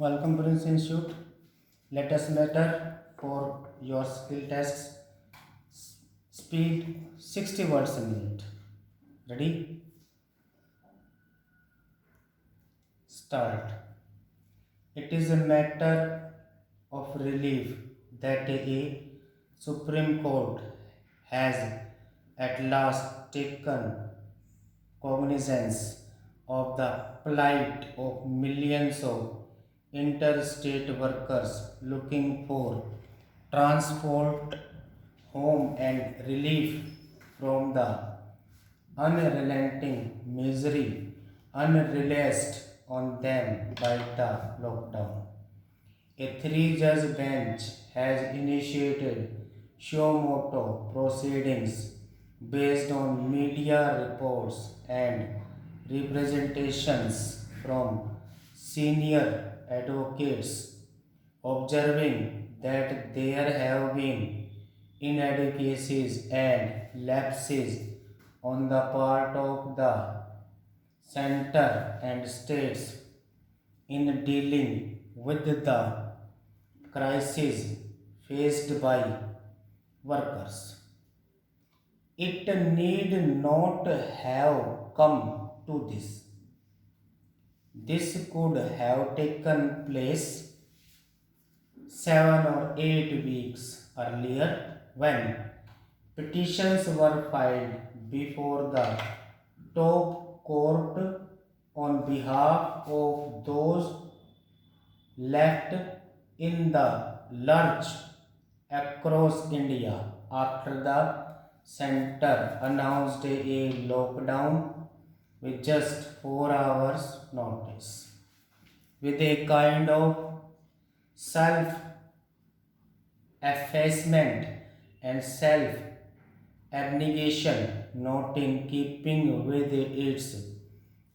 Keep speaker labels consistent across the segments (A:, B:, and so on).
A: Welcome Prince Institute. Let us matter for your skill tests. Speed 60 words a minute. Ready? Start. It is a matter of relief that a Supreme Court has at last taken cognizance of the plight of millions of interstate workers looking for transport, home, and relief from the unrelenting misery unreleased on them by the lockdown. A three-judge bench has initiated suo motu proceedings based on media reports and representations from senior advocates observing that there have been inadequacies and lapses on the part of the center and states in dealing with the crisis faced by workers. It need not have come to this. This could have taken place 7 or 8 weeks earlier when petitions were filed before the top court on behalf of those left in the lurch across India after the center announced a lockdown with just 4 hours notice. With a kind of self effacement and self abnegation not in keeping with its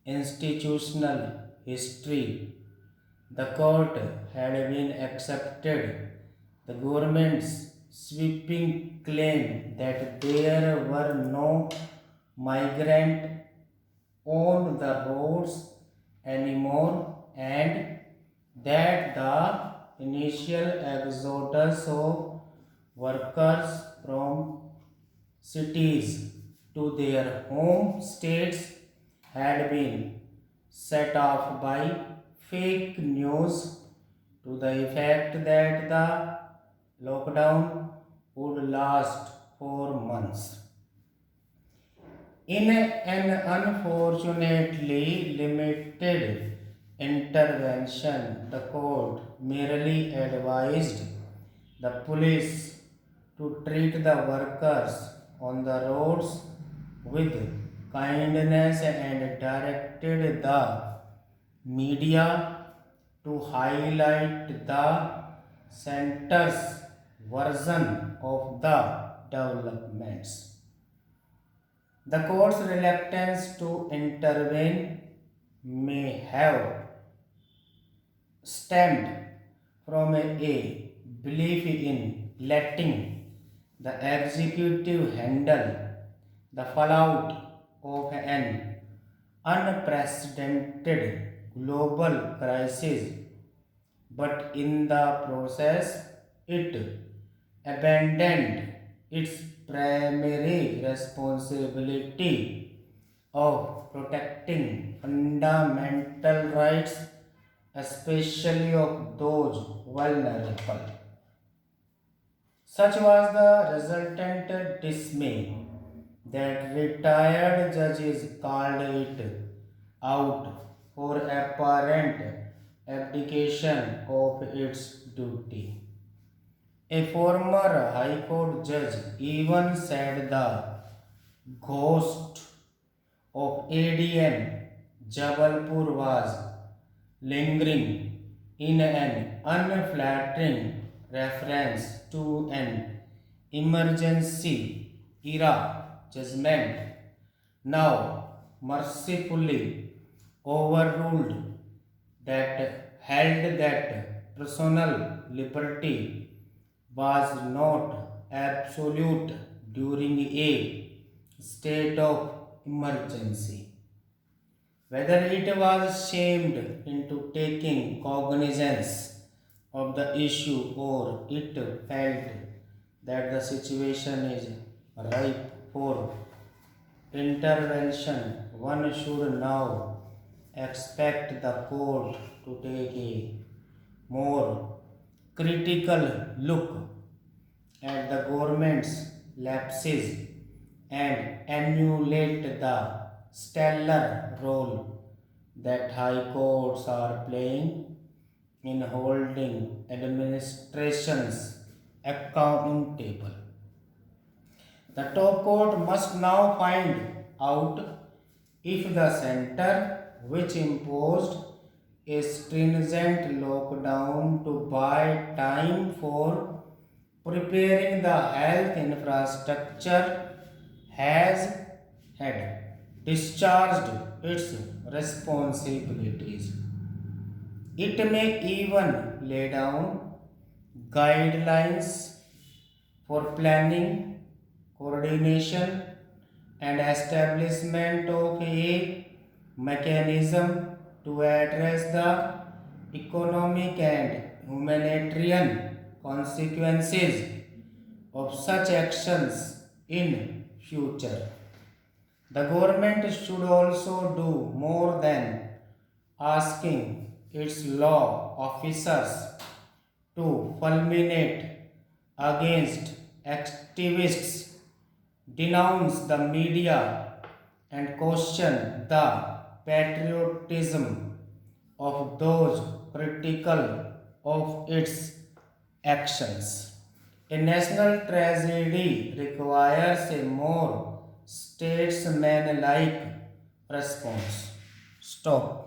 A: institutional history, the court had been accepted the government's sweeping claim that there were no migrant on the roads anymore and that the initial exodus of workers from cities to their home states had been set off by fake news to the effect that the lockdown would last for months. In an unfortunately limited intervention, the court merely advised the police to treat the workers on the roads with kindness and directed the media to highlight the center's version of the developments. The court's reluctance to intervene may have stemmed from a belief in letting the executive handle the fallout of an unprecedented global crisis, but in the process it abandoned its primary responsibility of protecting fundamental rights, especially of those vulnerable. Such was the resultant dismay that retired judges called it out for apparent abdication of its duty. A former High Court judge even said the ghost of ADM Jabalpur was lingering in an unflattering reference to an emergency era judgment now mercifully overruled that held that personal liberty was not absolute during a state of emergency. whether it was shamed into taking cognizance of the issue or it felt that the situation is ripe for intervention, one should now expect the court to take a more critical look at the government's lapses and emulate the stellar role that high courts are playing in holding administrations accountable. The top court must now find out if the center, which imposed a stringent lockdown to buy time for preparing the health infrastructure, has had discharged its responsibilities. It may even lay down guidelines for planning, coordination, and establishment of a mechanism to address the economic and humanitarian consequences of such actions in future. The government should also do more than asking its law officers to fulminate against activists, denounce the media, and question the patriotism of those critical of its actions. A national tragedy requires a more statesmanlike response. Stop.